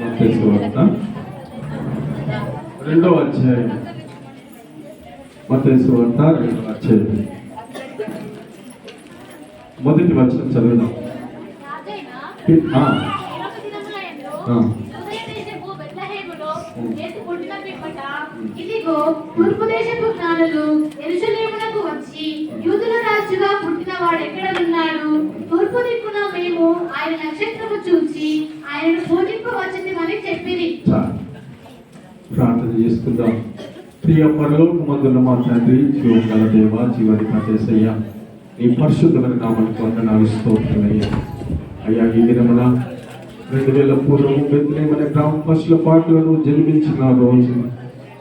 మత్తయి సువార్త 2వ అధ్యాయం. మత్తయి సువార్త 2వ అధ్యాయం మొదటి వచనం చదువుదాం. ఇదిగో తూర్పు దేశపు జ్ఞానులు యెరూషలేమునకు వచ్చి యూదుల రాజుగా పుట్టిన వాడు ఎక్కడ ఉన్నాడు? తూర్పు దిక్కున మేము ఆయన నక్షత్రము చూసి ఆయనను పూజింపవచ్చుమని చెప్పిరి. ప్రార్థన చేసుకుందాం. ప్రియ పరలోకమందున్న మా తండ్రి, జీవగల దేవ, జీవాధిపతి యేసయ్య, ఈ పరిశుద్ధమైన నామమునకు వందనాలు, స్తోత్రమయ్యా. అయ్యా, ఈ దినమున 2000 పూర్వము బెత్లెహేము అనే గ్రామ పశుల పాటలను జన్మించిన రోజు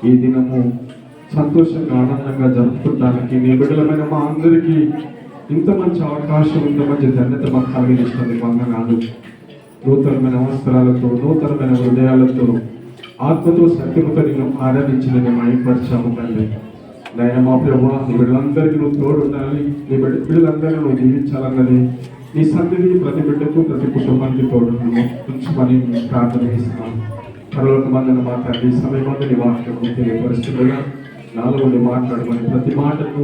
ఈ దినము సంతోషంగా ఆనందంగా జరుపుకోవడానికి నీ బిడ్డలమైన మా అందరికీ ఇంత మంచి అవకాశం, ఇంత మంచి ధన్యత మాకు కలిగించినందుకు వందనాలు. నూతనమైన వస్త్రాలతో, నూతనమైన హృదయాలతో, ఆత్మతో, సత్యముతో నేను ఆరాధించి నేను మైపరిచాము తండ్రి. నాయన మా ప్రభువా, నీ బిడ్డలందరికీ నువ్వు తోడు ఉండాలి, నీ బిడ్డలందరినీ నువ్వు జీవించాలన్నది నీ సన్నిధి ప్రతి బిడ్డకు, ప్రతి కుటుంబానికి తోడు ఉంచమని ప్రార్థన చేస్తున్నాను. పరలోకమందున మా తండ్రి, సమయమందు నీ వాక్యము తెలియపరుస్తుండగా నాలో ఉండి మాట్లాడమని, ప్రతి మాటకు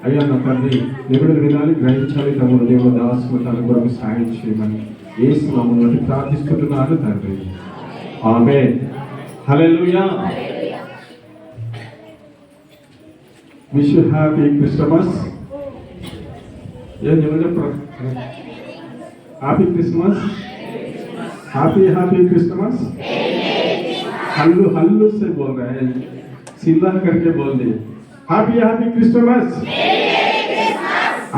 అయ్యా నా తండ్రి నిబిడలు వినాలి, గ్రహించాలి. తమ్ముడు దేవ దాసుకు తన కొరకు సాయం చేయమని యేసు నామములో ప్రార్థిస్తున్నాను తండ్రి. ఆమేన్. హల్లెలూయా. Wish you happy Christmas. ఏం చెప్పండి? Happy Christmas, happy Christmas. हल्लू हल्लू से बोल रहे हैं, सीधा करके बोल दिए हैप्पी क्रिसमस.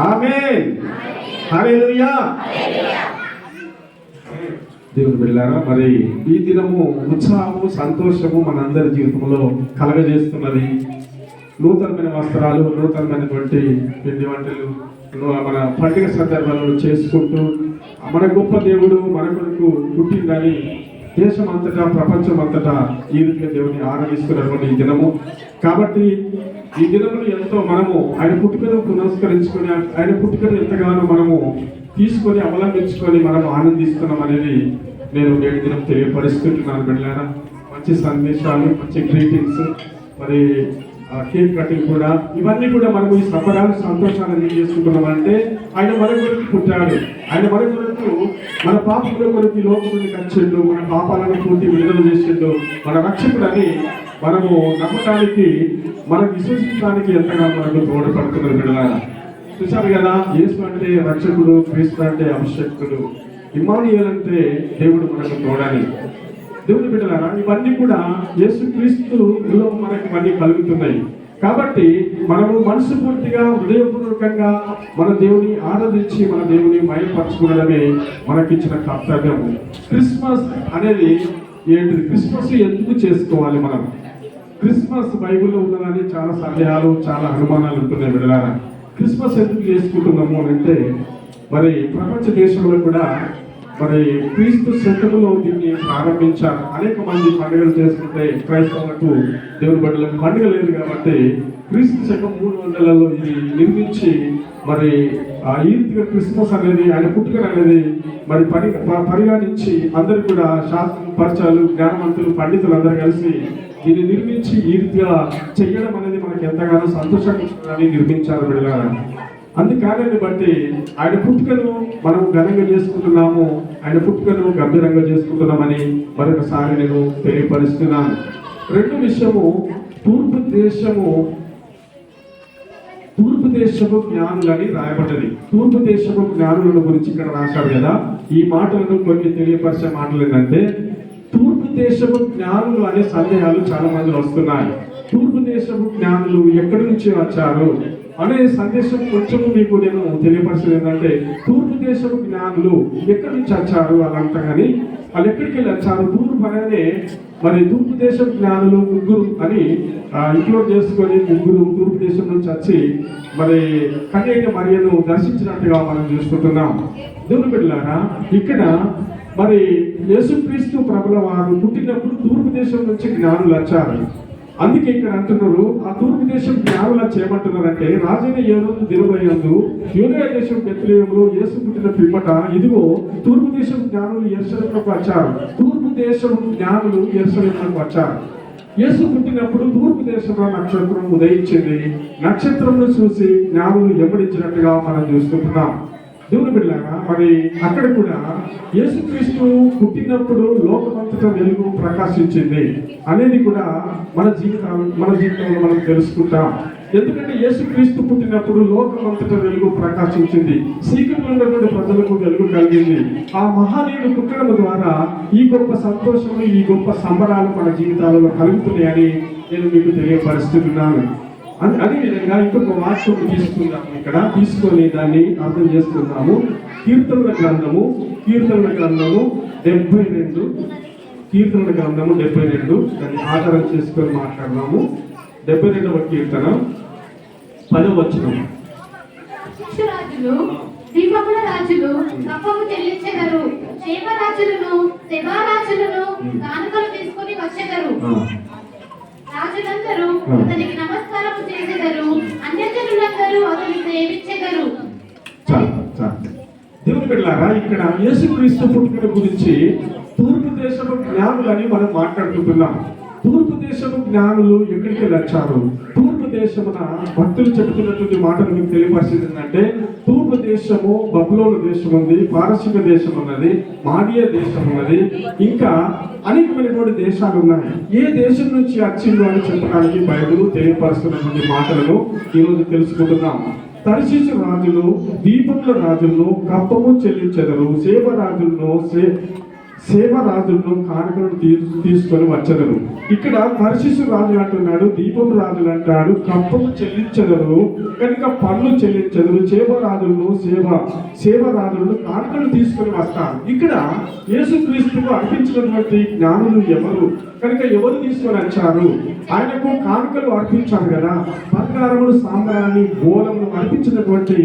आमीन. हालेलुया. దేవుని బిడ్డలారా, మరి ఈ దినము ఉత్సాహము, సంతోషము మనందరి జీవితంలో కలగజేస్తున్నది. నూతనమైన వస్త్రాలు, నూతనమైనటువంటి పిండి వంటలు మన పండుగ సందర్భాలను చేసుకుంటూ మన గొప్ప దేవుడు మన కొరకు పుట్టిందని దేశం అంతటా, ప్రపంచం అంతటా ఈ రీతిగా దేవుని ఆరాధిస్తున్నటువంటి ఈ దినము. కాబట్టి ఈ దినమును ఎంతో మనము ఆయన పుట్టుకను పునస్కరించుకొని, ఆయన పుట్టుకను ఎంతగానో మనము తీసుకొని అవలంబించుకొని మనం ఆనందిస్తున్నాం అనేది నేను నేటి దినం తెలియపరుస్తున్నాను. బిడ్డలారా, మంచి సందేశాలు, మంచి గ్రీటింగ్స్, మరి కేక్ కటింగ్ కూడా, ఇవన్నీ కూడా మనము ఈ సంబరాలు, సంతోషాలు చేసుకుంటున్నామంటే ఆయన మన కొరకు పుట్టాడు, ఆయన మన కొరకు, మన పాపముల కొరకు లోకముని కచ్చిండు, మన పాపాలను పూర్తి విడుదల చేసిండు, మన రక్షకుడని మనము నమ్మటానికి, మనం విశ్వసించడానికి ఎంతగా మనకు తోడ్పడుతున్నారు. బిడ్డలారా, చూశారు కదా, యేసు అంటే రక్షకుడు, క్రీస్తు అంటే అభిషేకుడు, ఇమ్మానుయేల్ అంటే దేవుడు మనకు తోడని. దేవుని బిడ్డలారా, ఇవన్నీ కూడా యేసు క్రీస్తులో మనకి ఇవన్నీ కలుగుతున్నాయి. కాబట్టి మనము మనస్ఫూర్తిగా, హృదయపూర్వకంగా మన దేవుని ఆరాధించి మన దేవుని మయపరచుకోవడమే మనకిచ్చిన కర్తవ్యం. క్రిస్మస్ అనేది ఏంటిది? క్రిస్మస్ ఎందుకు చేసుకోవాలి మనం? క్రిస్మస్ బైబిల్లో ఉన్నదని చాలా సందేహాలు, చాలా అనుమానాలు ఉంటున్నాయి. బిడ్డలారా, క్రిస్మస్ ఎందుకు చేసుకుంటున్నాము అని అంటే, మరి ప్రపంచ దేశంలో కూడా మరి క్రీస్తు శకములో దీన్ని ప్రారంభించారు. అనేక మంది పండుగలు చేసుకుంటే క్రైస్తవులకు, దేవుని బిడ్డలకు పండుగ లేదు కాబట్టి క్రీస్తు శకం 300లలో ఇది నిర్మించి మరి ఈ రీతిగా క్రిస్మస్ అనేది, ఆయన పుట్టుక అనేది మరి పరిగణించి అందరు కూడా శాస్త్రం, పరిచయాలు, జ్ఞానవంతులు, పండితులు అందరూ కలిసి దీన్ని నిర్మించి ఈ రీతిగా చెయ్యడం అనేది మనకి ఎంతగానో సంతోషాన్ని నిర్మించారు. బిడ్డలారా, అందుకారణాన్ని బట్టి ఆయన పుట్టుకను మనం ఘనంగా చేసుకుంటున్నాము, ఆయన పుట్టుకను గంభీరంగా చేసుకుంటున్నామని మరొకసారి నేను తెలియపరుస్తున్నాను. రెండో విషయము, తూర్పు దేశము జ్ఞానులని రాయబడ్డది. తూర్పు దేశము జ్ఞానుల గురించి ఇక్కడ రాశారు కదా. ఈ మాటలను కొన్ని తెలియపరిచే మాటలు ఏంటంటే, తూర్పు దేశము జ్ఞానులు అనే సందేహాలు చాలా మంది వస్తున్నాయి. తూర్పు దేశము జ్ఞానులు ఎక్కడి నుంచి వచ్చారు అనే సందేశం కొంచెం మీకు నేను తెలియపరిచేది ఏంటంటే, తూర్పు దేశపు జ్ఞానులు ఎక్కడి నుంచి వచ్చారు అలంతా, కానీ వాళ్ళు ఎక్కడికి వెళ్ళి వచ్చారు? తూర్పు అనగానే మరి తూర్పు దేశపు జ్ఞానులు ముగ్గురు అని ఇంక్లూడ్ చేసుకొని, ముగ్గురు తూర్పు దేశం నుంచి వచ్చి మరి కన్యక మరియను దర్శించినట్టుగా మనం చూసుకుంటున్నాం. దేవుని బిడ్డలారా, ఇక్కడ మరి యేసుక్రీస్తు ప్రభుల వారు పుట్టినప్పుడు తూర్పు దేశం నుంచి జ్ఞానులు వచ్చారు. అందుకే ఇక్కడ అంటున్నారు, ఆ తూర్పు దేశం జ్ఞానులు చేయమంటున్నారంటే, రాజైన హేరోదు దినములందు యూదయ దేశం బెత్లెహేములో యేసు పుట్టిన పిమ్మట ఇదిగో తూర్పు దేశం జ్ఞానులు యెరూషలేముకు వచ్చారు. తూర్పు దేశం జ్ఞానులు యెరూషలేమునకు వచ్చారు. యేసు పుట్టినప్పుడు తూర్పు దేశంలో నక్షత్రం ఉదయించింది. నక్షత్రంను చూసి జ్ఞానులు ఎమ్మడించినట్టుగా మనం చూస్తున్నాం. దేవుని బిడ్డలారా, మరి అక్కడ కూడా యేసుక్రీస్తు పుట్టినప్పుడు లోకమంతటా వెలుగు ప్రకాశించింది అనేది కూడా మన జీవితంలో మనం తెలుసుకుంటాం. ఎందుకంటే యేసుక్రీస్తు పుట్టినప్పుడు లోకమంతటా వెలుగు ప్రకాశించింది, చీకటిలో ఉన్నటువంటి ప్రజలకు వెలుగు కలిగింది. ఆ మహానీయుడు పుట్టడం ద్వారా ఈ గొప్ప సంతోషము, ఈ గొప్ప సంబరాలు మన జీవితాలలో కలుగుతున్నాయని నేను మీకు తెలియపరుస్తున్నాను. అదేవిధంగా ఇంకొక వాక్యం తీసుకున్నాము, ఇక్కడ తీసుకొని దాన్ని అర్థం చేసుకున్నాము. కీర్తనల గ్రంథము 72, కీర్తనల గ్రంథము 72 దాన్ని ఆధారం చేసుకొని మాట్లాడదాము. 72వ కీర్తన 10వ వచనం. రాజులు దీపముల రాజులు కప్పము చెల్లించెదరు, క్షేమరాజులను శివారాజులను కానుకలు తీసుకొని వచ్చెదరు. రాజులందరూ అతనికి నమస్కారము చేసెదరు, అన్యజనులందరూ అతన్ని సేవించెదరు. దేవుని బిడ్డలారా, ఇక్కడ యేసుక్రీస్తు పుట్టుక గురించి తూర్పు దేశపు జ్ఞానులని మనం మాట్లాడుకుంటున్నాం. తూర్పు దేశపు జ్ఞానులు ఎక్కడికి వచ్చారు? తూర్పు దేశమున భక్తులు చెబుతున్నటువంటి మాటలు మీకు తెలియపరిచిందంటే, తూర్పు దేశము బబులోను దేశం ఉంది, పారసీక దేశం ఉన్నది, మాడియా దేశం ఉన్నది, ఇంకా అనేకమైనటువంటి దేశాలు ఉన్నాయి. ఏ దేశం నుంచి వచ్చిందో అని చెప్పడానికి బైబిల్ తెలియపరుస్తున్నటువంటి మాటలను ఈరోజు తెలుసుకుంటున్నాం. తర్షీషు రాజులు దీపముల రాజులను కప్పము చెల్లించెదరు, సేవరాజులను కానుకలను తీసుకొని వచ్చెదరు. ఇక్కడ తర్షీషు రాజు అంటున్నాడు, దీపం రాజులు అంటాడు, కప్పము చెల్లించెదరు కనుక పన్ను చెల్లించెదరు, సేవరాజులను కానుకలు తీసుకొని వస్తారు. ఇక్కడ యేసుక్రీస్తుకు అర్పించినటువంటి జ్ఞానులు ఎవరు కనుక ఎవరు తీసుకొని వచ్చారు? ఆయనకు కానుకలు అర్పించారు కదా, బంగారములు, సాంబ్రాన్ని, గోళములు అర్పించినటువంటి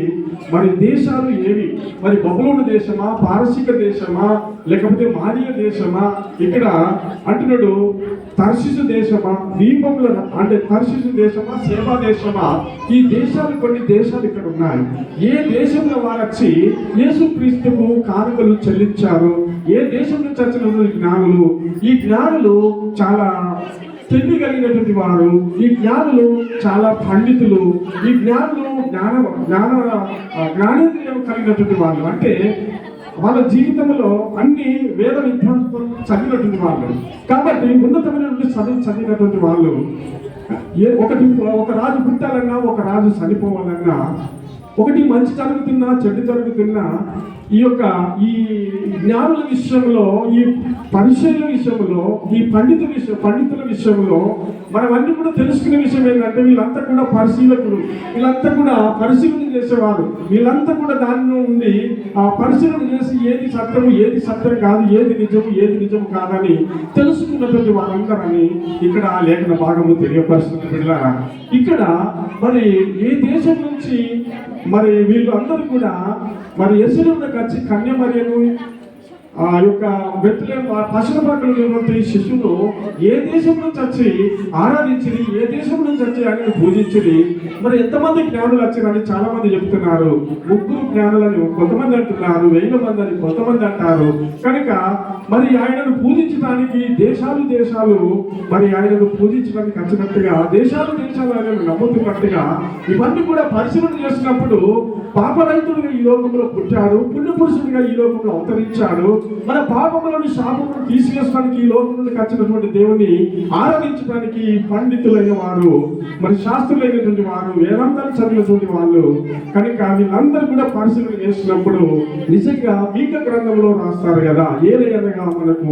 మరి దేశాలు ఏవి? మరి బబులోను దేశమా, పారసీక దేశమా, లేకపోతే మాదియ దేశమా? ఇక్కడ అంటున్నాడు తర్షీషు దేశమా, దీపముల అంటే తర్షీషు దేశమా, సేవా దేశమా? ఈ దేశాలు, కొన్ని దేశాలు ఇక్కడ ఉన్నాయి. ఏ దేశంలో వారు వచ్చి యేసుక్రీస్తుకు కానుకలు చెల్లించారు? ఏ దేశం నుంచి వచ్చిన జ్ఞానులు? ఈ జ్ఞానులు చాలా తెలివి కలిగినటువంటి వారు, ఈ జ్ఞానులు చాలా పండితులు, ఈ జ్ఞానులు జ్ఞానేంద్రియం కలిగినటువంటి వాళ్ళు. అంటే వాళ్ళ జీవితంలో అన్ని వేద విద్వాంసం చదివినటువంటి వాళ్ళు, కాబట్టి ఉన్నతమైనటువంటి చదివినటువంటి వాళ్ళు. ఒక రాజు పుట్టాలన్నా, ఒక రాజు చనిపోవాలన్నా, ఒకటి మంచి జరుగుతున్నా, చెడు జరుగుతున్నా, ఈ జ్ఞానుల విషయంలో, ఈ పరిశీలన విషయంలో, ఈ పండితుల విషయంలో మనం అన్ని కూడా తెలుసుకునే విషయం ఏంటంటే, వీళ్ళంతా కూడా పరిశీలకులు, వీళ్ళంతా కూడా పరిశీలన చేసేవారు, వీళ్ళంతా కూడా దాని నుండి పరిశీలన చేసి ఏది సత్యము, ఏది సత్యం కాదు, ఏది నిజం కాదని తెలుసుకున్నటువంటి వారందరని ఇక్కడ లేఖన భాగము తెలియపరుస్తున్న బిడ్డలారా. ఇక్కడ మరి ఏ దేశం నుంచి మరి వీళ్ళందరూ కూడా మరి యెరూషలేమునకు వచ్చి కన్యమరియను ఆ యొక్క బెత్లెహేము పశుల పక్కన ఉన్నటువంటి శిశువును ఏ దేశం నుంచి వచ్చి ఆరాధించింది, ఏ దేశం నుంచి వచ్చి ఆయన పూజించింది? మరి ఎంతమంది జ్ఞానులు వచ్చారని చాలా మంది చెప్తున్నారు. 3 జ్ఞానులని కొంతమంది అంటున్నారు, 1000 మంది అని కొంతమంది అంటారు. కనుక మరి ఆయనను పూజించడానికి దేశాలు మరి ఆయనను పూజించడానికి వచ్చినట్టుగా, దేశాలు ఆయనను నమ్ముతున్నట్టుగా ఇవన్నీ కూడా పరిశీలన చేసినప్పుడు, పాపరహితుడిగా ఈ లోకంలో పుట్టాడు, పుణ్యపురుషుడిగా ఈ లోకంలో అవతరించాడు, మన పాపములను, శాపములను తీసివేసడానికి ఈ లోకంలోకి వచ్చినటువంటి దేవుని ఆరాధించడానికి పండితులైన వారు, మరి శాస్త్రులైనటువంటి వారు, వేదాంతాలు చదివినటువంటి వాళ్ళు. కనుక వీళ్ళందరూ కూడా పరిశీలన చేసినప్పుడు నిజంగా మీక గ్రంథంలో రాస్తారు కదా, ఏలయనగా మనకు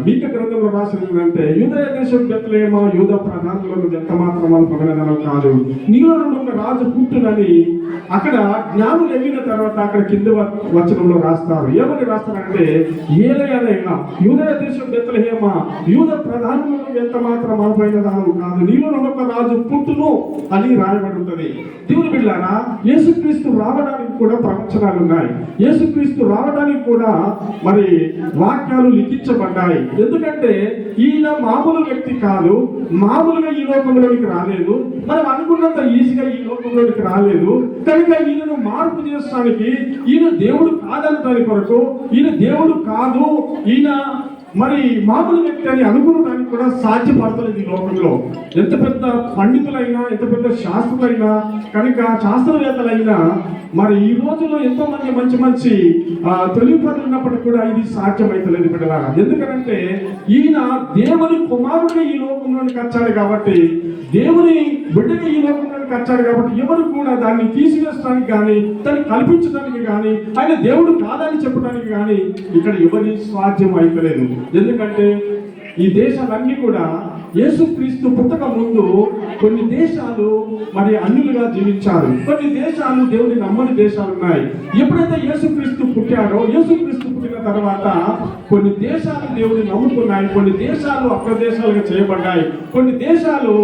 మీక గ్రంథంలో రాసినదంటే, యూదయ దేశం బెత్లెహేము యూద ప్రధానులను ఎంత మాత్రం పగలదనం కాదు, నీలో ఉన్న రాజు పుట్టునని అక్కడ జ్ఞానులు ఎగిన తర్వాత అక్కడ కింద వచనంలో రాస్తారు. ఏమని రాస్తారంటే, ఏలయనగా యూదయ దేశం బెత్లెహేము యూద ప్రధానులను ఎంత మాత్రం అల్పైనదానం కాదు, నీలో ఒక రాజు పుట్టును అని రాయబడి ఉంటుంది. దేవుని బిడ్డలారా, యేసుక్రీస్తు రావడానికి కూడా ప్రవచనాలు ఉన్నాయి. యేసుక్రీస్తు రావడానికి కూడా మరి వాక్యాలు లిఖించబడ్డాయి. ఎందుకంటే ఈయన మామూలు వ్యక్తి కాదు, మామూలుగా ఈ లోకంలోనికి రాలేదు, మనం అనుకున్నంత ఈజీగా ఈ లోకంలోనికి రాలేదు. కనుక ఈయనను మార్పు చేయడానికి, ఈయన దేవుడు కాదనడానికి కొరకు, ఈయన దేవుడు కాదు, ఈయన మరి మామూలు వ్యక్తి అని అనుకునడానికి కూడా సాధ్యపడతలేదు ఈ లోకంలో. ఎంత పెద్ద పండితులైనా, ఎంత పెద్ద శాస్త్రులైనా, కనుక శాస్త్రవేత్తలైనా మరి ఈ రోజుల్లో ఎంతో మంది మంచి మంచి తెలివిపరులు ఉన్నప్పటికీ కూడా ఇది సాధ్యమైతలేదు బిడ్డలారా. ఎందుకంటే ఈయన దేవుని కుమారుడిని ఈ లోకంలోనికి వచ్చాడు కాబట్టి, దేవుని బిడ్డగా ఈ లోకంలోనికి వచ్చాడు కాబట్టి ఎవరు కూడా దాన్ని తీసివేయడానికి కానీ, దాన్ని కల్పించడానికి కానీ, ఆయన దేవుడు కాదని చెప్పడానికి కానీ ఇక్కడ ఎవరి సాధ్యం అయితలేదు. ఎందుకంటే ఈ దేశాలన్నీ కూడా యేసుక్రీస్తు పుట్టక ముందు కొన్ని దేశాలు మరి అన్యులుగా జీవించారు, కొన్ని దేశాలు దేవుని నమ్మని దేశాలు ఉన్నాయి. ఎప్పుడైతే యేసుక్రీస్తు పుట్టాడో, యేసుక్రీస్తు పుట్టిన తర్వాత కొన్ని దేశాలు దేవుని నమ్ముకున్నాయి, కొన్ని దేశాలు అప్రదేశాలుగా చేయబడ్డాయి. కొన్ని దేశాలు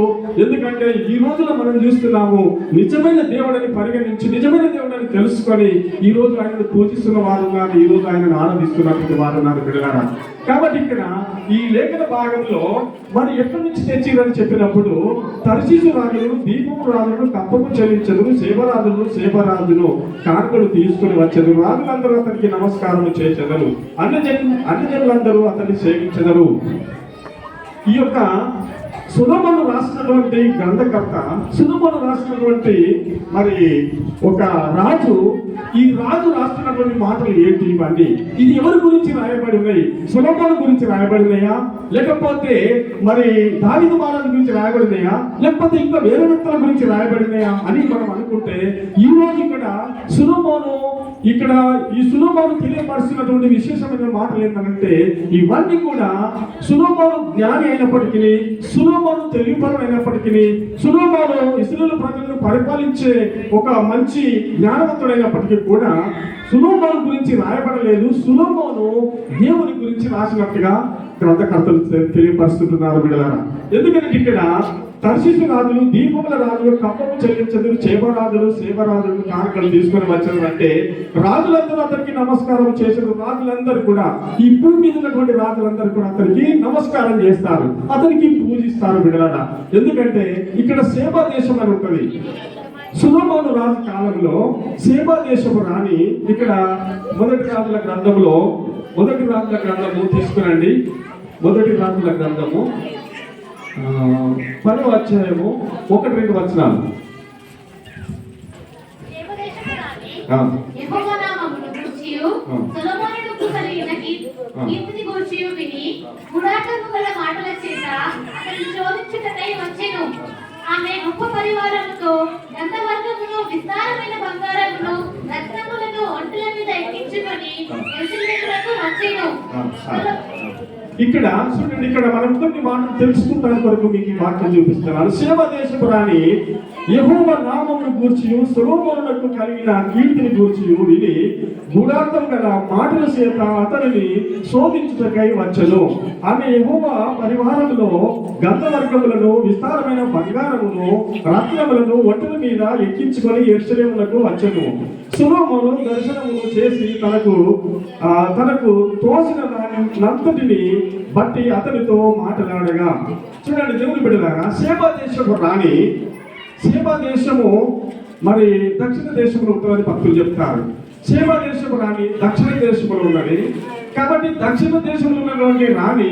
ఎందుకంటే ఈ రోజులో మనం చూస్తున్నాము, నిజమైన దేవుడని పరిగణించి, నిజమైన దేవుడని తెలుసుకొని ఈ రోజు ఆయనను పూజిస్తున్న వారు ఉన్నారు, ఈ రోజు ఆయనను ఆరాధిస్తున్నటువంటి వారు ఉన్నారు బిడ్డలారా. కాబట్టి ఇక్కడ ఈ లేఖన భాగంలో మరి ఎక్కడి నుంచి తెచ్చిరని చెప్పినప్పుడు, తర్షీసు రాజులు దీపము రాజును కప్పము చెల్లించదురు, సేవరాజును కానుకలు తీసుకుని వచ్చెదరు, రాజులందరూ అతనికి నమస్కారం చేచెదరు, అన్యజనులందరూ అతన్ని సేవించెదరు. ఈ యొక్క సొలొమోను రాసినటువంటి గ్రంథకర్త, సొలొమోను రాసినటువంటి మరి ఒక రాజు, ఈ రాజు రాస్తున్నటువంటి మాటలు ఏంటి ఇవన్నీ? ఇది ఎవరి గురించి రాయబడి ఉన్నాయి? సొలొమోను గురించి రాయబడినాయా, లేకపోతే మరి దావీదు మహారాజు గురించి రాయబడినాయా, లేకపోతే ఇంకా వేరే వ్యక్తుల గురించి రాయబడినాయా అని మనం అనుకుంటే, ఈ రోజు ఇక్కడ సొలొమోను ఈ సొలొమోను తెలియపరుస్తున్నటువంటి విశేషమైన మాటలు ఏంటంటే, ఇవన్నీ కూడా సొలొమోను జ్ఞాని అయినప్పటికీ, సొలొమోను తెలివిపరుడు అయినప్పటికీ, సొలొమోను ఇశ్రాయేలు ప్రజలను పరిపాలించే ఒక మంచి జ్ఞానవంతుడైనప్పటికీ కూడా సొలొమోను గురించి రాయబడలేదు. సొలొమోను దేవుని గురించి రాసినట్టుగా గ్రంథకర్తలు తెలియపరుస్తుంటున్నారు బిడ్డలారా. ఎందుకంటే ఇక్కడ తర్షీసు రాజులు దీపముల రాజులు కప్పము చెల్లించదురు, సేవరాజులు కానుకలు తీసుకొని వచ్చారు అంటే రాజులందరూ అతనికి నమస్కారం చేశారు. రాజులందరూ కూడా, ఈ భూమి మీద ఉన్నటువంటి రాజులందరూ కూడా అతనికి నమస్కారం చేస్తారు, అతనికి పూజిస్తారు బిడ్డలారా. ఎందుకంటే ఇక్కడ సేవా దేశం అని ఉంటుంది. సొలొమోను రాజు కాలంలో సేవా దేశము రాని ఇక్కడ మొదటి రాజుల గ్రంథము తీసుకురండి. మొదటి రాజుల గ్రంథము 10వ అధ్యాయము 1-2 వచనాలు. ఆమె గొప్ప పరివారముతో గంధవర్గమును, విస్తారమైన బంగారమును, రత్నములను ఒంటెల మీద ఎక్కించుకొని యెరూషలేమునకు వచ్చెను. ఇక్కడ చూడండి, ఇక్కడ మనం కొన్ని మాటలు తెలుసుకుంటానికి కొరకు మీకు ఈ వాక్యం చూపిస్తున్నాను. సేవా దేశపు రాణి యెహోవా నామమును గూర్చియు సొలొమోనునకు కలిగిన కీర్తిని గూర్చియు విని గూఢార్థం గల మాటల చేత అతనిని శోధించుటకై వచ్చెను. ఆమె యెహోవా పరివారములో గంధవర్గములను, విస్తారమైన బంగారమును, రత్నములను ఒంటెల మీద ఎక్కించుకొని యెరూషలేమునకు వచ్చెను. సొలొమోను దర్శనమును చేసి తనకు తోసిన దానినంతటిని బట్టి అతనితో మాట్లాడగా. చూడండి దేవుని బిడ్డలారా, సేవా దేశపు రాణి, సేవా దేశము మరి దక్షిణ దేశంలో ఉంటుందని భక్తులు చెప్తారు. సేవా దేశపు రాణి దక్షిణ దేశంలో ఉన్నది కాబట్టి, దక్షిణ దేశంలో ఉన్నటువంటి రాణి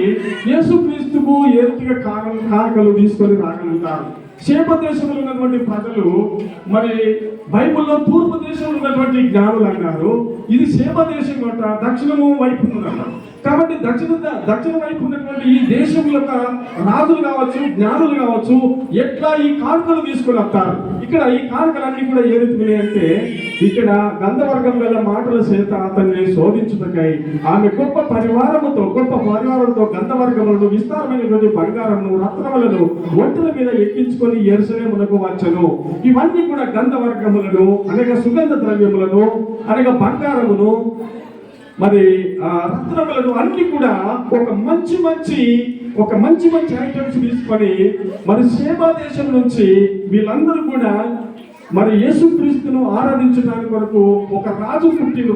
యేసుక్రీస్తుకు ఏ రీతిగా కానుకలు తీసుకొని రాగలుగుతారు. సేవా దేశంలో ఉన్నటువంటి ప్రజలు మరి బైబిల్లో తూర్పు దేశంలో ఉన్నటువంటి జ్ఞానులు అన్నారు, ఇది సేవా దేశం అంట, దక్షిణము వైపు ఉన్నదంట. కాబట్టి దక్షిణ వైపు ఉన్నటువంటి ఈ దేశం యొక్క రాజులు కావచ్చు, జ్ఞానులు కావచ్చు, ఎట్లా ఈ కానుకలు తీసుకొని వస్తారు. ఇక్కడ ఈ కానుకలన్నీ కూడా ఏ రీతి అంటే, ఇక్కడ గంధవర్గం గల మాటల చేత అతన్ని శోధించుటకై ఆమె గొప్ప పరివారంతో గంధవర్గములను, విస్తారమైనటువంటి బంగారమును, రత్నములను ఒంటెల మీద ఎక్కించుకొని యెరూషలేమునకు వచ్చెను. ఇవన్నీ కూడా గంధవర్గములను అనగా సుగంధ ద్రవ్యములను అనగా బంగారమును మరి రత్నములను అన్ని కూడా ఒక మంచి ఐటమ్స్ తీసుకొని మరి సేవా దేశం నుంచి వీళ్ళందరూ కూడా మరి యేసుక్రీస్తును ఆరాధించడానికి వరకు ఒక రాజు పుట్టిండు.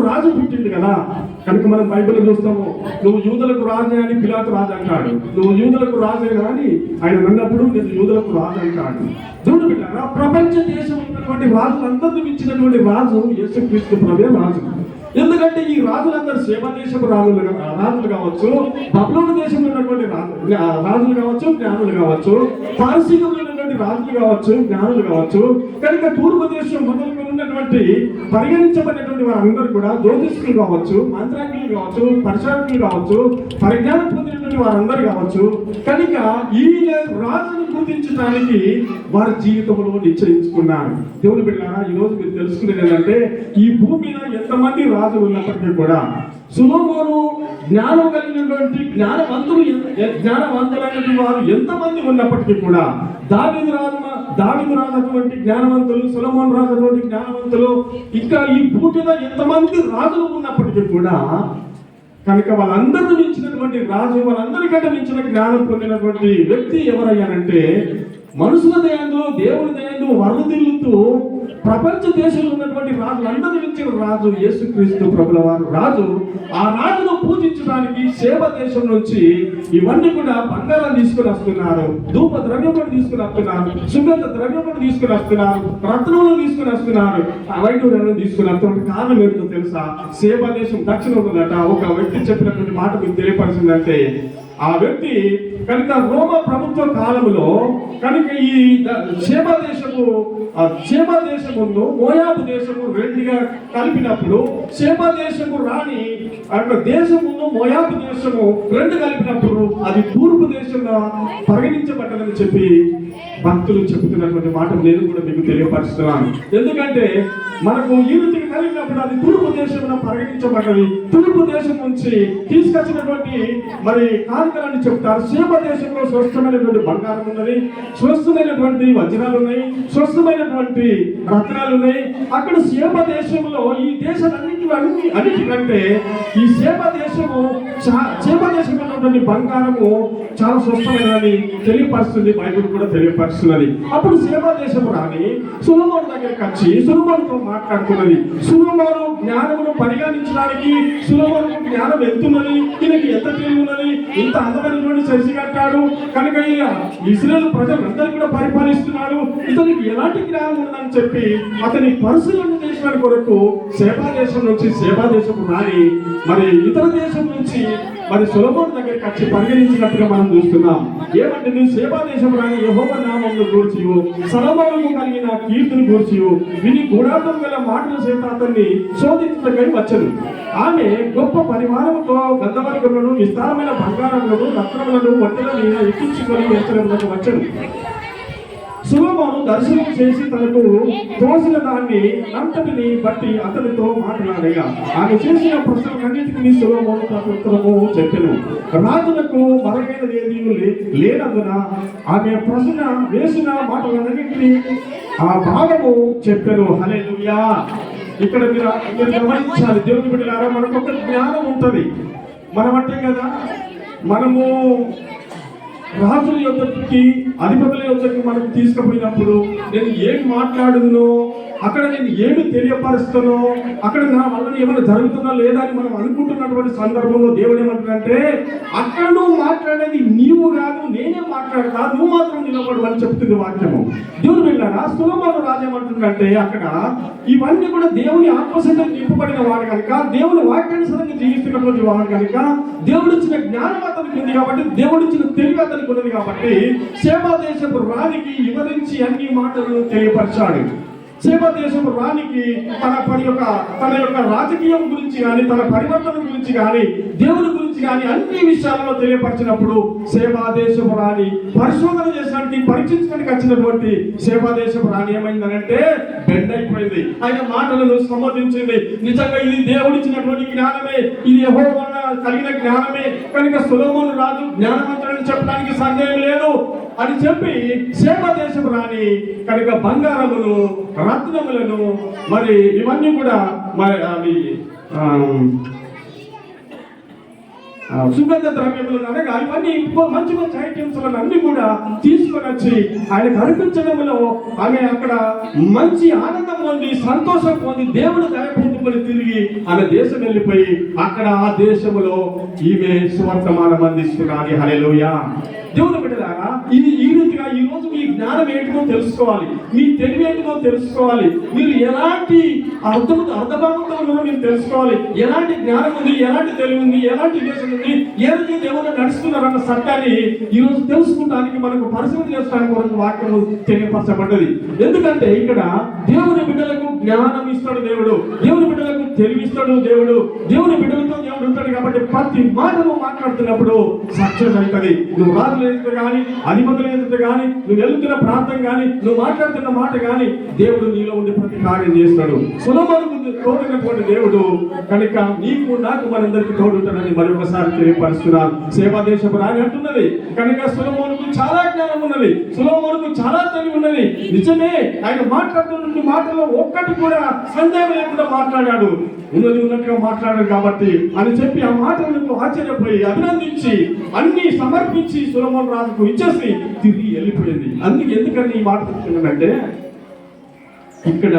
రాజు పుట్టిండు కదా. కనుక మనం బైబిల్ చూస్తాము, నువ్వు యూదులకు రాజు అని పిలాతు రాజు అంటాడు, నువ్వు యూదులకు రాజు అని ఆయన అన్నప్పుడు నేను యూదులకు రాజు అంటాడు. చూడు బిడ్డ, ప్రపంచ దేశం ఉన్నటువంటి రాజులందరినీ ఇచ్చినటువంటి రాజు యేసుక్రీస్తు ప్రభువే రాజు. ఎందుకంటే ఈ రాజులందరూ సేవ దేశపు రాజులు కావచ్చు, బబులోను దేశంలో ఉన్నటువంటి రాజులు కావచ్చు, జ్ఞానులు కావచ్చు, పారసీకంలో ఉన్నటువంటి రాజులు కావచ్చు, జ్ఞానులు కావచ్చు. కనుక తూర్పు దేశం మొదలుకొని ఉన్నటువంటి పరిగణించబడినటువంటి వారందరూ కూడా జ్యోతిష్కులు కావచ్చు, మంత్రాంగులు కావచ్చు, పరిశారకులు కావచ్చు, పరిజ్ఞానం పొందినటువంటి వారందరూ కావచ్చు. కనుక ఈ రాజును గుర్తించడానికి వారి జీవితంలో నిశ్చయించుకున్నారు. దేవుని బిడ్డలారా, ఈ రోజు మీరు తెలుసుకునేది ఏంటంటే ఈ భూమి మీద ఎంతమంది రాజు ఉన్నప్పటికీ కూడా సొలొమోను జ్ఞానం కలిగినటువంటి జ్ఞానవంతులైనటువంటి వారు ఎంతమంది ఉన్నప్పటికీ కూడా దావీదు రాజు అటువంటి జ్ఞానవంతులు, సొలొమోను రాజు అటువంటి జ్ఞానవంతులు, ఇంకా ఈ భూమి మీద ఎంతమంది రాజులు ఉన్నప్పటికీ కూడా కనుక వాళ్ళందరినీ మించినటువంటి రాజు, వాళ్ళందరికంటే మించిన జ్ఞానం పొందినటువంటి వ్యక్తి ఎవరయ్యానంటే మనుషుల దయందు, దేవుని దయందు వరదిల్లుతూ ప్రపంచ దేశంలో ఉన్నటువంటి రాజులందరినీ మించిన రాజు యేసుక్రీస్తు ప్రభుల వారు రాజు. ఆ రాజును పూజించడానికి సేవ దేశం నుంచి ఇవన్నీ కూడా బంగారం తీసుకుని వస్తున్నారు, ధూప ద్రవ్యములు తీసుకుని వస్తున్నారు, సుగంధ ద్రవ్యములు తీసుకుని వస్తున్నారు, రత్నములు తీసుకుని వస్తున్నారు, వైడూర్యాలను తీసుకుని వస్తున్నారు. కారణం ఏంటో తెలుసా? సేవ దేశం దక్షిణ ఉందట. ఒక వ్యక్తి చెప్పినటువంటి మాట మీకు తెలియపరిచిందంటే ఆ వ్యక్తి కనుక రోమ ప్రభుత్వ కాలంలో కనుక ఈ షేబా దేశమును మోయాబు దేశము రెండుగా కలిపినప్పుడు షేబా దేశము రాణి అక్కడ దేశమును మోయాబు దేశము రెండు కలిపినప్పుడు అది తూర్పు దేశంలో పరిగణించబడ్డదని చెప్పి భక్తులు చెబుతున్నటువంటి మాట నేను కూడా మీకు తెలియపరుస్తున్నాను. ఎందుకంటే మనకు ఈ రీతికి కలిగినప్పుడు అది తూర్పు దేశంలో పరిగణించబడ్డది. తూర్పు దేశం నుంచి తీసుకొచ్చినటువంటి మరి కానుకలని చెప్తారు. సేవ దేశంలో స్వస్థమైనటువంటి బంగారం ఉన్నది, స్వస్థమైనటువంటి వజ్రాలు ఉన్నాయి, స్వస్థమైనటువంటి రత్నాలు ఉన్నాయి. అక్కడ సేవ దేశంలో ఈ అన్నిటికంటే ఈ సేవ దేశంలో ఉన్నటువంటి బంగారము చాలా స్వస్థమైనదని తెలియపరుస్తుంది. బైబిల్ కూడా తెలియపరుస్తున్నది. అప్పుడు సేవ దేశం రాని సొలొమోను దగ్గరికి వచ్చి సొలొమోనుతో మాట్లాడుతున్నది. సొలొమోను జ్ఞానమును పరిగణించడానికి సొలొమోను జ్ఞానం ఎంతున్నది, ఈయనకి ఎంత తెలివి ఉన్నది, ఇంత అందమైనటువంటి శశి కట్టాడు కనుక ఇశ్రాయేలు ప్రజలందరూ కూడా పరిపాలిస్తున్నాడు, ఇతనికి ఎలాంటి జ్ఞానం ఉందని చెప్పి అతని పరిశీలన చేసిన కొరకు సేవా దేశం నుంచి సేవా దేశం రాని మరి ఇతర దేశం నుంచి మరి సొలొమోను దగ్గరికి వచ్చి పరిగణించినట్టుగా మనం చూస్తున్నాం. ఏమంటే నువ్వు సేవా దేశం రాని యెహోవా నామమును గూర్చియు సొలొమోనుకు కలిగిన కీర్తిని గూర్చియు విని గూఢార్థం గల మాటల చేత అతన్ని శోధించటకై వచ్చను. ఆమె గొప్ప పరిమాణముతో గంధవర్గములను విస్తారమైన బంగారములను రత్నములను వట్టెలను ఎక్కించుకొని హెచ్చరికలకు వచ్చను. సొలొమోను దర్శనం చేసి తనకు తోసిన దాన్ని అంతటిని బట్టి అతనితో మాట్లాడగా ఆమె చేసిన ప్రశ్నలన్నిటికీ సొలొమోను ఉత్తరము చెప్పెను. రాజులకు మరొకైనది ఏదీ లేనందున ఆమె ప్రశ్న వేసిన మాటలన్నింటినీ ఆ భాగము చెప్పెను. హల్లెలూయా. ఇక్కడ మీరు గమనించాలి దేవుని బిడ్డలారా, మనకు ఒక జ్ఞానం ఉంటుంది. మనం అంటే కదా మనము రాజుల యొద్దకి అధిపతుల యొద్దకి మనకు తీసుకుపోయినప్పుడు నేను ఏమి మాట్లాడుదునో, అక్కడ నేను ఏమి తెలియపరుస్తానో, అక్కడ నా వల్ల ఏమైనా జరుగుతుందా లేదా అని మనం అనుకుంటున్నటువంటి సందర్భంలో దేవుడు ఏమంటాడంటే అక్కడ నువ్వు మాట్లాడేది నీవు కాదు, నేనే మాట్లాడతా, నువ్వు మాత్రం నిలబడు అని చెప్తుంది వాక్యము. దేవుడు వెళ్ళారా సొలొమోను రాజు ఏమంటుందంటే అక్కడ ఇవన్నీ కూడా దేవుని ఆత్మశక్తితో నింపబడిన వాడు కనుక, దేవుని వాక్యానుసారంగా జీవిస్తున్నటువంటి వాడు కనుక, దేవుడు ఇచ్చిన జ్ఞానం అతనికి ఉంది కాబట్టి, దేవుడు ఇచ్చిన తెలివి అతనికి ఉన్నది కాబట్టి సేవా దేశపు రాణికి వివరించి అన్ని మాటలు తెలియపరిచాడు. సేవ దేశపు రాణికి తన యొక్క రాజకీయం గురించి కానీ, తన పరివర్తన గురించి కానీ, దేవుని గురించి కానీ అన్ని విషయాలలో తెలియపరిచినప్పుడు సేవా దేశపు రాణి పరిశోధన చేసినట్టు పరీక్షించడానికి వచ్చినటువంటి సేవా దేశపు రాణి ఏమైందనంటే బెండ్ అయిపోయింది. ఆయన మాటలను సమ్మతించింది. నిజంగా ఇది దేవుడిచ్చినటువంటి జ్ఞానమే, ఇది యెహోవా కలిగిన జ్ఞానమే కనుక సొలొమోను రాజు జ్ఞానవంతుడని చెప్పడానికి సందేహం లేదు అని చెప్పి సేవ దేశం రాని కనుక బంగారమును రత్నములను మరి ఇవన్నీ కూడా మరి అవి సుగంధ ద్రవ్యములు అనగా ఇవన్నీ మంచి మంచి ఐటమ్స్ అన్ని కూడా తీసుకొని వచ్చి ఆయనకు అర్పించడంలో ఆమె అక్కడ మంచి ఆనందం పొంది సంతోషం పొంది దేవుడు దయ పొందుకొని తిరిగి ఆమె దేశం వెళ్ళిపోయి అక్కడ ఆ దేశంలో ఈమె సువర్తమానం అందిస్తున్నది. హల్లెలూయా. దేవుని బిడ్డలారా, ఈ రీతిగా ఈ రోజు మీ జ్ఞానం ఏంటో తెలుసుకోవాలి, మీ తెలివి ఏంటో తెలుసుకోవాలి, మీరు ఎలాంటి అర్థభాగంతో ఉన్నారో మీరు తెలుసుకోవాలి. ఎలాంటి జ్ఞానం ఉంది, ఎలాంటి తెలివి ఉంది, ఎలాంటి దేశం ఉంది, ఏ రీతి దేవుడు నడుస్తున్నారన్న సత్యాన్ని ఈ రోజు తెలుసుకోవడానికి, మనకు పరిశీలన చేసుకోవడానికి కొరకు వాక్యం తెలియపరచబడ్డది. ఎందుకంటే ఇక్కడ దేవుని బిడ్డలకు జ్ఞానం ఇస్తాడు దేవుడు, దేవుని బిడ్డలకు తెలివిస్తాడు దేవుడు, దేవుని బిడ్డలతో దేవుడు ఉంటాడు. కాబట్టి ప్రతి మాట నువ్వు మాట్లాడుతున్నప్పుడు సక్సెస్ అవుతుంది. నువ్వు రాజులు ఎదుట కానీ, అధిపతులు ఎదుట కానీ, నువ్వు వెళ్తున్న ప్రాంతం కానీ, నువ్వు మాట్లాడుతున్న మాట కానీ దేవుడు నీలో ఉండి ప్రతి కార్యం చేస్తాడు. సొలొమోనుకు తోడున్నటువంటి దేవుడు కనుక నీకు నాకు మనందరికీ తోడుంటాడని మరొకసారి తెలియపరుస్తున్నాను. సేవాదేశపు రాని అంటున్నది కనుక సొలొమోనుకు చాలా జ్ఞానం ఉన్నది, సొలొమోనుకు చాలా తెలివి ఉన్నది. నిజమే, ఆయన మాట్లాడుతున్న మాటలో ఒక్కటి కూడా సందేహం లేకుండా మాట్లాడాడు, ఉన్నది ఉన్నట్టుగా మాట్లాడాడు కాబట్టి అని చెప్పి ఆ మాటలకు ఆశ్చర్యపోయి అభినందించి అన్ని సమర్పించి సొలొమోను రాజుకు ఇచ్చేసి తిరిగి వెళ్ళిపోయింది. అందుకే ఎందుకని ఈ మాట చెప్తున్నానంటే ఇక్కడ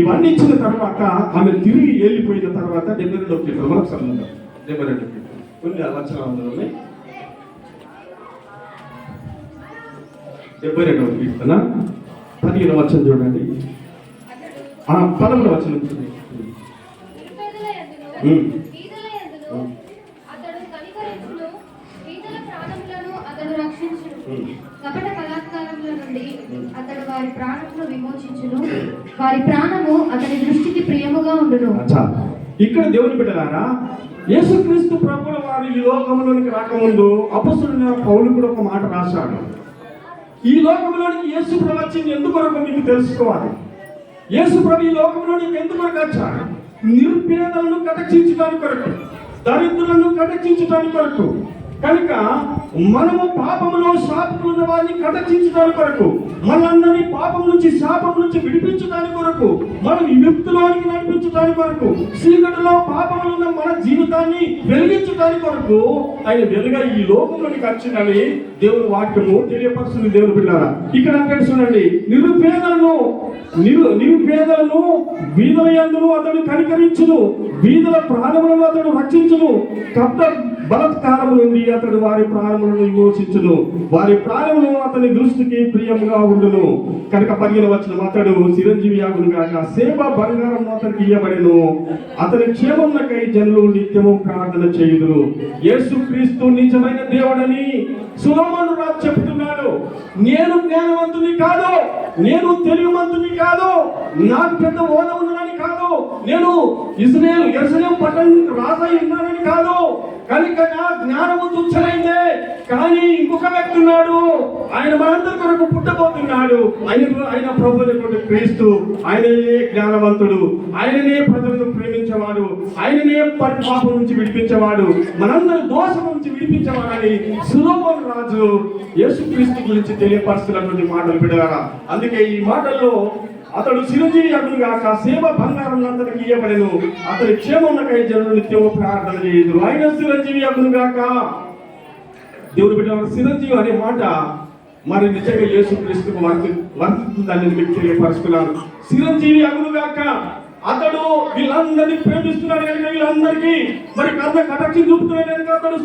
ఇవన్నీ ఇచ్చిన తర్వాత ఆమె తిరిగి వెళ్ళిపోయిన తర్వాత 72 కీర్తన మనకు సంబంధం 72 కీర్తన కొన్ని వచనాలు ఉన్నాయి. 72 కీర్తన 15వ వచనం చూడండి, 11వ వచనం చూడండి. కపట బలాత్కారముల నుండి అతడు వారి ప్రాణమును విమోచించును, వారి ప్రాణము అతని దృష్టికి ప్రియముగా ఉండును. ఇక్కడ దేవుని బిడ్డలారా, యేసుక్రీస్తు ప్రభువుల వారు ఈ లోకంలోనికి రాకముందు అపొస్తలుడైన పౌలు కూడా ఒక మాట రాశాడు. ఈ లోకంలోనికి యేసు ప్రభు వచ్చింది ఎందుకొరకు మీకు తెలుసుకోవాలి. యేసు ప్రభు ఈ లోకంలోనికి ఎందుకొరకు వచ్చాడు? నిరుపేదలను కటాక్షించడానికి కొరకు, దరిద్రులను కటాక్షించడానికి కొరకు. కనుక మనము పాపములో శాపమున్న వారిని కటాక్షించడానికి కొరకు, మనందరినీ పాపం నుంచి శాపం నుంచి విడిపించడానికి కొరకు, మనం విముక్తిలోనికి నడిపించడానికి కొరకు, చీకటిలో పాపములు ఉన్న మన జీవితాన్ని వెలిగించడానికి కొరకు ఆయన వెలుగా ఈ లోకంలోనికి వచ్చిందని దేవుని వాక్యము తెలియపరుస్తుంది. దేవుని బిడ్డలారా, ఇక్కడ అంటే చూడండి, నిరుపేదలను బీదల యందును అతడు కనికరించును, బీదల ప్రాణములను అతడు రక్షించును, కపట బలాత్కారము నుండి అతడు వారి ప్రాణములను విమోచించును, వారి ప్రాణములను అతని దృష్టికి ప్రియముగా ఉండును. కనుక 15వ వచనం, అతడు చిరంజీవి యాగును గాక, సేవ బంగారం అతనికి ఇయ్యబడెను, అతని క్షేమమునకై జనులు నిత్యము ప్రార్థన చేయుదురు. యేసుక్రీస్తు నిజమైన దేవుడని సొలొమోను రాజు చెప్తున్నాడు. నేను జ్ఞానవంతుని కాదు, నేను తెలివిమంతుని కాదు, నాకు పెద్ద హోదా ఉన్నదని కాదు, నేను యెరూషలేము పట్టణానికి రాజై ఉన్నానని కాదు, కనుక నా జ్ఞానము తుచ్చమైందే. కానీ ఇంకొక వ్యక్తి ఉన్నాడు, ఆయన మనందరి కొరకు పుట్టబోతున్నాడు. ఆయన ప్రభు అయినటువంటి క్రీస్తు, ఆయననే జ్ఞానవంతుడు, ఆయననే ప్రజలను ప్రేమించేవాడు, ఆయననే పాపం నుంచి విడిపించేవాడు, మనందరి దోషం నుంచి విడిపించేవాడని సొలొమోను రాజు యేసుక్రీస్తు గురించి తెలియపరుస్తున్నటువంటి మాటలు బిడ్డలారా. అందుకే ఈ మాటల్లో అతడు చిరంజీవి అగును గాక, సేవ బంగారం అతనికి ఇయ్యబడెను, అతని క్షేమమునకై జనులు నిత్యము ప్రార్థన చేయుదురు. ఆయన చిరంజీవి అగును గాక. దేవుని బిడ్డ, చిరంజీవి అనే మాట మరి నిజంగా యేసుక్రీస్తుకు వర్తిస్తుందని మీకు తెలియపరుస్తున్నాను. చిరంజీవి అగును గాక, అతడు వీళ్ళందరినీ ప్రేమిస్తున్నాడు కనుక వీళ్ళందరికీ మరి కర్మ కటాక్షి చూపుతున్నాడు కనుక అతడు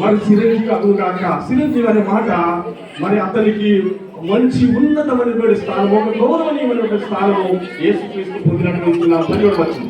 మరి చిరంజీవి అగును గాక. చిరంజీవి అనే మాట మరి అతనికి మంచి ఉన్నతమైనటువంటి స్థానం, ఒక గౌరవనీయమైనటువంటి స్థానం యేసుక్రీస్తు పొందినటువంటి 17వ వచనం.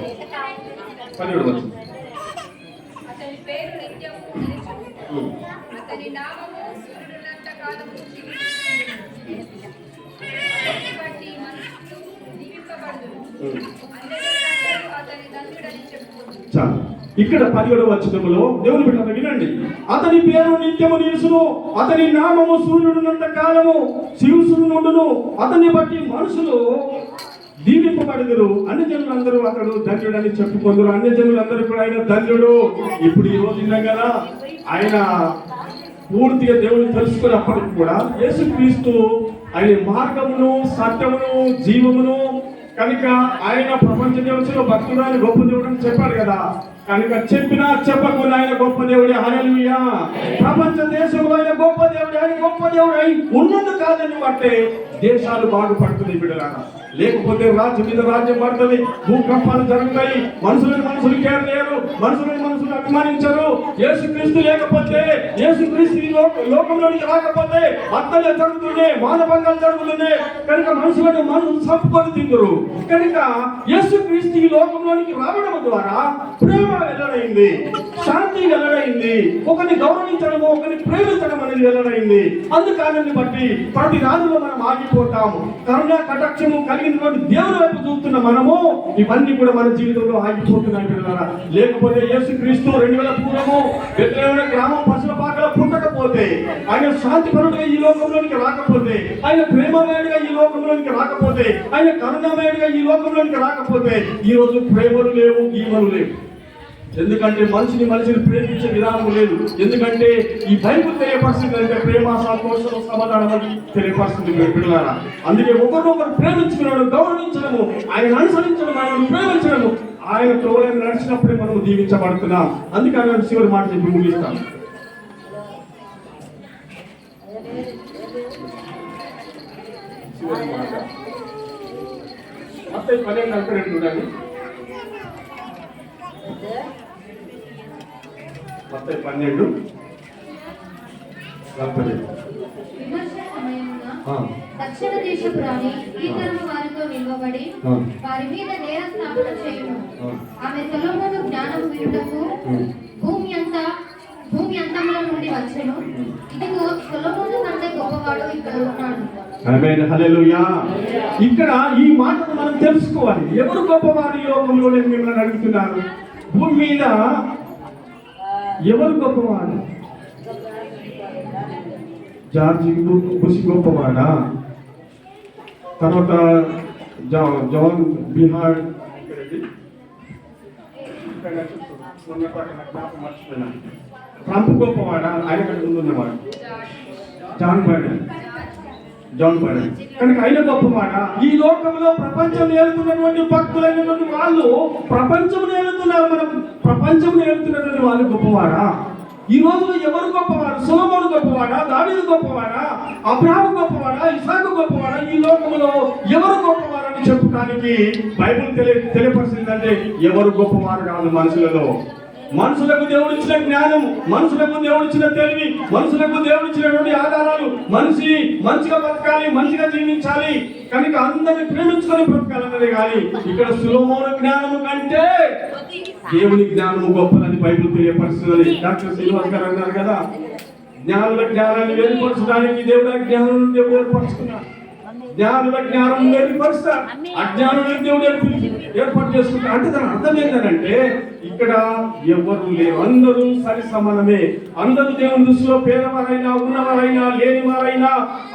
చాలు. ఇక్కడ 17వ వచనములో దేవుని బిడ్డ వినండి, అతని పేరు నిత్యము నిలుసును, అతని నామము సూర్యుడున్నంత కాలము శివుసునుండును, అతన్ని బట్టి మనుషులు దీవింపబడుదురు. అన్ని జనులందరూ అతడు ధన్యుడని చెప్పుకొందురు. అన్ని జనులందరూ కూడా ఆయన ధన్యుడు. ఇప్పుడు ఈ రోజు విన్నాం కదా, ఆయన పూర్తిగా దేవుని తెలుసుకున్నప్పటికీ కూడా యేసుక్రీస్తు ఆయన మార్గమును, సత్యమును, జీవమును కనుక ఆయన ప్రపంచ దేవతలో భక్తుడు గొప్ప దేవుడు అని చెప్పాడు కదా. కనుక చెప్పినా చెప్పకుండా ఆయన గొప్ప దేవుడే. హల్లెలూయా. ప్రపంచ దేశంలో ఆయన గొప్ప దేవుడు, ఆయన గొప్ప దేవుడు అయి ఉన్నందు కాదని బట్టే దేశాలు బాగుపడుతుంది బిడ్డలారా. లేకపోతే రాజ్యం మీద రాజ్యం పడుతుంది, భూకంపాలు జరుగుతాయి, మనుషులు కేర్ చేయరు, మనుషులు అభిమానించరు. యేసుక్రీస్తు లేకపోతే, యేసుక్రీస్తు ఈ లోకంలోనికి రాకపోతే హత్యలు జరుగుతున్నాయి, మానభంగాలు జరుగుతున్నాయి. కనుక మనుషులు చంపుకొని తిందరు. కనుక యేసుక్రీస్తు ఈ లోకంలోనికి రావడం ద్వారా ప్రేమ వెల్లడైంది, శాంతి వెల్లడైంది, ఒకరిని గౌరవించడము, ఒకరిని ప్రేమించడం అనేది వెల్లడైంది. అందుకారణాన్ని బట్టి ప్రతి దానిలో మనం ఆగిపోతాము. కరుణ కటాక్షము కలిగినటువంటి దేవుని వైపు చూస్తున్న మనము ఇవన్నీ కూడా మన జీవితంలో ఆగిపోతున్నాయి పిల్లలారా. లేకపోతే యేసుక్రీస్తు 2000 పూర్వము బెత్లెహేము గ్రామం పశుపాకలో పుట్టకపోతే, ఆయన శాంతిపరుడుగా ఈ లోకంలోనికి రాకపోతే, ఆయన ప్రేమమయుడిగా ఈ లోకంలోనికి రాకపోతే, ఆయన కరుణమయుడిగా ఈ లోకంలోనికి రాకపోతే ఈ రోజు ప్రేమలు లేవు, గీమలు లేవు. ఎందుకంటే మనిషిని ప్రేమించే విధానం లేదు. ఎందుకంటే ఈ బైబిల్ తెలియపరుస్తుంది అంటే ప్రేమ, సంతోషం, సమాధానం అని తెలియపరుస్తుంది పిల్లలారా. అందుకే ఒకరినొకరు ప్రేమించుకున్నాడు, గౌరవించడము, ఆయన అనుసరించడం, ఆయన ప్రేమించడము, ఆయన త్రోవలో నడిచినప్పుడే మనము దీవించబడుతున్నాం. అందుకని నేను చివరి మాట చెప్పి ముగిస్తాను. మత్తయి 12:42 చూడండి. మత్తయి 12:42. విమర్శ సమయమున దక్షిణ దేశపు రాణి ఈ తరము వారితో నిలవబడి వారి మీద నేర స్థాపన చేయును. ఆమె సొలొమోను జ్ఞానము వినుటకు భూమి అంతముల నుండి వచ్చెను. ఇదిగో సొలొమోను కంటే గొప్పవాడు ఇక్కడ ఉన్నాడు. ఆమేన్, హల్లెలూయా. ఇక్కడ ఈ మాటను మనం తెలుసుకోవాలి. ఎవరు గొప్పవారు ఈ లోకంలో? నేను మిమ్మల్ని అడుగుతున్నాను. భూమి మీద ఎవరు గొప్పవాడు? జార్జి బుష్ గొప్పవాడా? తర్వాత జవాన్ బిహార్ ట్రంప్ గొప్పవాడా? ఆయన కంటే ముందున్నవాడు జాన్ బైడెన్. కనుక ఆయన గొప్పవాడా? ఈ లోకంలో ప్రపంచం ఏలుతున్నటువంటి భక్తులైనటువంటి వాళ్ళు ప్రపంచం ఏలుతున్నటువంటి వాళ్ళు గొప్పవాడా? ఈ రోజులో ఎవరు గొప్పవాడు? సొలొమోను గొప్పవాడా? దావీదు గొప్పవాడా? అబ్రహాము గొప్పవాడా? ఇసాకు గొప్పవాడా? ఈ లోకంలో ఎవరు గొప్పవారని చెప్పడానికి బైబిల్ తెలియపరిచిందంటే ఎవరు గొప్పవారు కాదు. మనుషులకు దేవుడు ఇచ్చిన జ్ఞానం, మనుషులకు దేవుడు ఇచ్చిన తెలివి, మనుషులకు దేవుడు ఇచ్చినటువంటి ఆధారాలు, మనిషి మంచిగా బతకాలి, మంచిగా జీవించాలి, కనుక అందరిని ప్రేమించుకొని బ్రతకాలన్నది. కానీ ఇక్కడ సొలొమోను జ్ఞానము కంటే దేవుని జ్ఞానము గొప్పదని బైబిల్ తెలియపరుస్తున్నది. డాక్టర్ శ్రీనివాస్ గారు అన్నారు కదా, జ్ఞానుల జ్ఞానాన్ని వేరుపరచడానికి దేవుడు జ్ఞానం ఏర్పరచుకున్నాడు. జ్ఞానుల జ్ఞానం ఏర్పరుస్తాడు, అజ్ఞానుల దేవుడు ఏర్పాటు చేసుకుంటాడు. అంటే దాని అర్థం ఏంటంటే ఇక్కడ ఎవరు లేరు, అందరూ సరి సమానమే. అందరూ దేవుని దృష్టిలో పేదవారైనా, ఉన్నవారైనా, లేనివారైనా,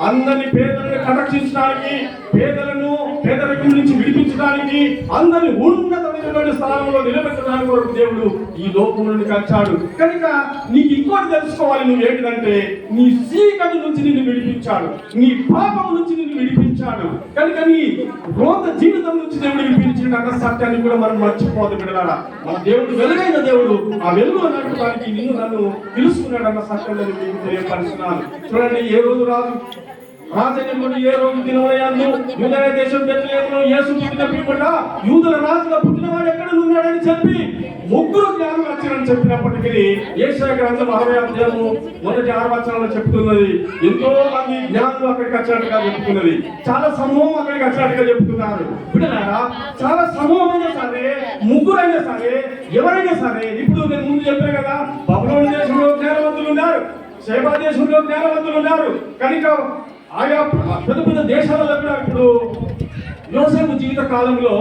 అందరిని పేదలను కటాక్షించడానికి, పేదరికం నుంచి విడిపించడానికి, అందరిని ఉన్నతమైనటువంటి స్థానంలో నిలబెట్టడానికి వరకు దేవుడు ఈ లోకంలోనికి వచ్చాడు. కనుక నీకు ఇంకోటి తెలుసుకోవాలి. నువ్వు ఏంటంటే నీ చీకటి నుంచి నిన్ను విడిపించాడు, నీ పాపం నుంచి నిన్ను విడిపించాడు. కనుక నీ రోత జీవితం నుంచి దేవుడు విడిపించాడు అన్న సత్యాన్ని కూడా మనం మర్చిపోదు బిడ్డలారా. మన దేవుడు వెలుగైన దేవుడు, ఆ వెలుగులో నడపడానికి నిన్ను నన్ను పిలుస్తున్నాడు అన్న సత్యాన్ని మీకు తెలియపరుస్తున్నాను. చూడండి, ఏ రోజు రాజయ్యుడు ఏ రోజు దినోదయాన్ని యూదయ దేశం బెత్లెహేములో యేసు పుట్టిన పిమ్మట యూదుల రాజుగా పుట్టినవాడు ఎక్కడ ఉన్నాడని చెప్పి 3 జ్ఞానులు వచ్చారని చెప్పినప్పటికీ యెషయా గ్రంథం 60వ అధ్యాయము 1-6 వచనాల్లో చెప్తున్నది, ఎంతో మంది జ్ఞానులు అక్కడికి వచ్చినట్టుగా చెప్తున్నది. చాలా సమూహం అక్కడికి వచ్చినట్టుగా చెప్తున్నారు. బిడ్డలారా, చాలా సమూహం అయినా సరే, 3 అయినా సరే, ఎవరైనా సరే, ఇప్పుడు నేను ముందు చెప్పాను కదా, బబులోను దేశంలో జ్ఞానవంతులు ఉన్నారు, షేబా దేశంలో జ్ఞానవంతులు ఉన్నారు. కనుక ఆయా పెద్ద పెద్ద దేశాలలో కూడా ఇప్పుడు యోసేపు జీవిత కాలంలో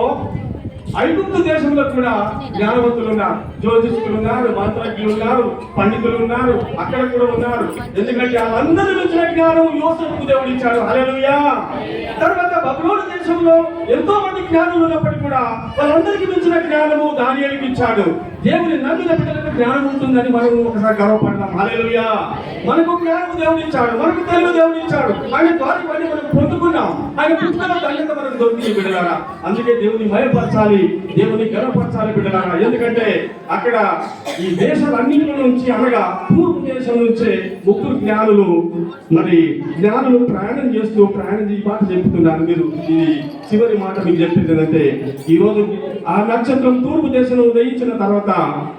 ఐగుప్తు దేశంలో కూడా జ్ఞానవంతులు ఉన్నారు, జ్యోతిష్కులు ఉన్నారు, మంత్రజ్ఞులు ఉన్నారు, పండితులు ఉన్నారు, అక్కడ కూడా ఉన్నారు. ఎందుకంటే వాళ్ళందరి నుంచి జ్ఞానం యోసేపుకు దేవుడు ఇచ్చాడు. హల్లెలూయా. తర్వాత బబులోను దేశంలో ఎంతో మంది జ్ఞానులు ఉన్నప్పటికీ కూడా వాళ్ళందరికీ మించిన జ్ఞానము దానియేలుకి ఇచ్చాడు. దేవుని నమ్మిన బిడ్డలకు జ్ఞానం ఉంటుందని మనం ఒకసారి గర్వపడదాం. హల్లెలూయా. మనకు జ్ఞానం దేవుడు ఇచ్చాడు, మనకు తెలివి దేవుడు ఇచ్చాడు, ఆయన ద్వారా ఇవన్నీ మనం పొందుకున్నాం. ఆయన పుస్తకాల ధన్యత మనకు దొరికింది బిడ్డలారా. అందుకే దేవుని మయపరచాలి, దేవుని గర్వపరచాలి బిడ్డలారా. ఎందుకంటే అక్కడ ఈ దేశాలన్నింటి నుంచి, అనగా తూర్పు దేశం నుంచే 3 జ్ఞానులు ప్రయాణం చేస్తూ ఈ మాట చెప్తున్నారు. మీరు ఇది చివరి మాట మీకు చెప్పింది ఏంటంటే, ఈ రోజు ఆ నక్షత్రం తూర్పు దేశంలో ఉదయించిన తర్వాత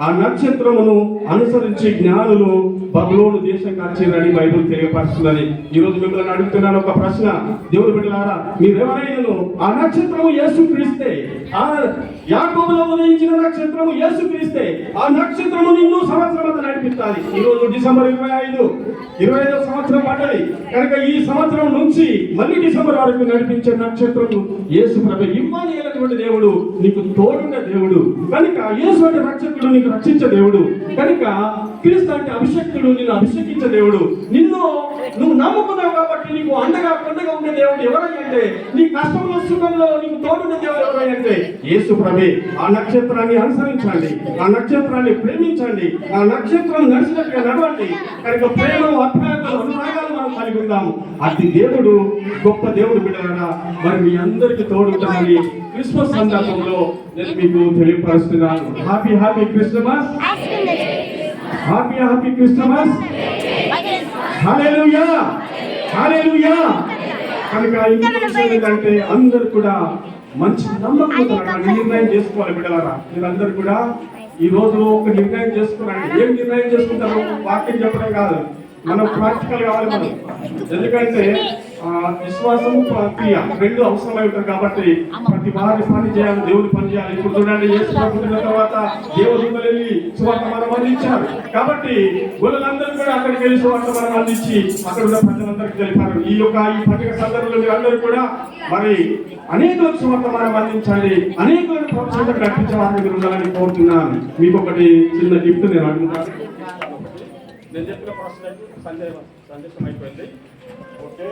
ఆ నక్షత్రమును అనుసరించి జ్ఞానులు బబులోను దేశం కాల్చిరని బైబిల్ తెలియపరుస్తున్నది. ఈ రోజు మిమ్మల్ని అడుగుతున్నాను ఒక ప్రశ్న, దేవుని బిడ్డలారా, మీరెవరైనా ఆ నక్షత్రము యేసుక్రీస్తే, ఆ యాకోబులో ఉదయించిన నక్షత్రము యేసుక్రీస్తే, ఆ నక్షత్రము నిన్ను సంవత్సరం అంతా నడిపిస్తాది. ఈ రోజు డిసెంబర్ 25వ సంవత్సరం పడ్డది కనుక ఈ సంవత్సరం నుంచి మళ్ళీ డిసెంబర్ వరకు నడిపించే నక్షత్రము యేసు ప్రభు. ఇమ్మానుయేలైనటువంటి దేవుడు నీకు తోడున్న దేవుడు కనుక, యేసు అంటే రక్షకుడు, నీకు రక్షించే దేవుడు కనుక, క్రీస్తు అంటే అభిషక్తుడు, నిన్ను అభిషేకించే దేవుడు. నువ్వు నమ్ముకున్నావు కాబట్టి నీకు అండగా కొండగా ఉండే దేవుడు ఎవరంటే, నీ కష్టంలో సుఖంలో నీకు తోడున్న దేవుడు ఎవరంటే యేసు ప్రభే. ఆ నక్షత్రాన్ని అనుసరించండి, ఆ నక్షత్రాన్ని ప్రేమించండి, ఆ నక్షత్రం నడిచినట్టుగా నడవండి కనుక ప్రేమ అభ్యాసాలు అనురాగాలు మనం కలిగి ఉందాము. అది దేవుడు గొప్ప దేవుడు బిడ్డలారా. మరి మీ అందరికి తోడుంటామని క్రిస్మస్ సందర్భంలో నేను మీకు తెలియపరుస్తున్నాను. హ్యాపీ క్రిస్మస్, హ్యాపీ క్రిస్మస్, హల్లెలూయా, హల్లెలూయా. కనుక ఇంకొక విషయం ఏంటంటే, అందరు కూడా మంచి నమ్మకంతో నిర్ణయం చేసుకోవాలి బిడ్డలారా. మీరందరూ కూడా ఈ రోజు ఒక నిర్ణయం చేసుకోరండి. ఏం నిర్ణయం చేసుకుంటారు? వాక్యం చెప్పడం కాదు, మనం ప్రాక్టికల్ కావాలి మనం. ఎందుకంటే విశ్వాసము క్రియ రెండు అవసరమై ఉంటారు కాబట్టి ప్రతి వారి పని చేయాలి, దేవుని పని చేయాలి. ఇప్పుడు చూడండి, యేసు పుట్టిన తర్వాత దేవదూతలు వెళ్ళి సువార్తమానం అందించారు కాబట్టి వాళ్ళందరూ కూడా అక్కడికి వెళ్ళి సువార్తమానం అందించి అక్కడ ఉన్న ప్రజలందరికీ తెలిపారు. ఈ పండుగ సందర్భంలో మీరు అందరూ కూడా మరి అనేకులకు సువార్తమానం అందించండి, అనేకులను ప్రోత్సాహం నడిపించే వారిని మీరు ఉండాలని కోరుతున్నాను. మీకు ఒకటి చిన్న గిఫ్ట్ నేను అడుగుతాను. నేను చెప్పిన ప్రశ్న సందేశం అయిపోయింది. ఓకే.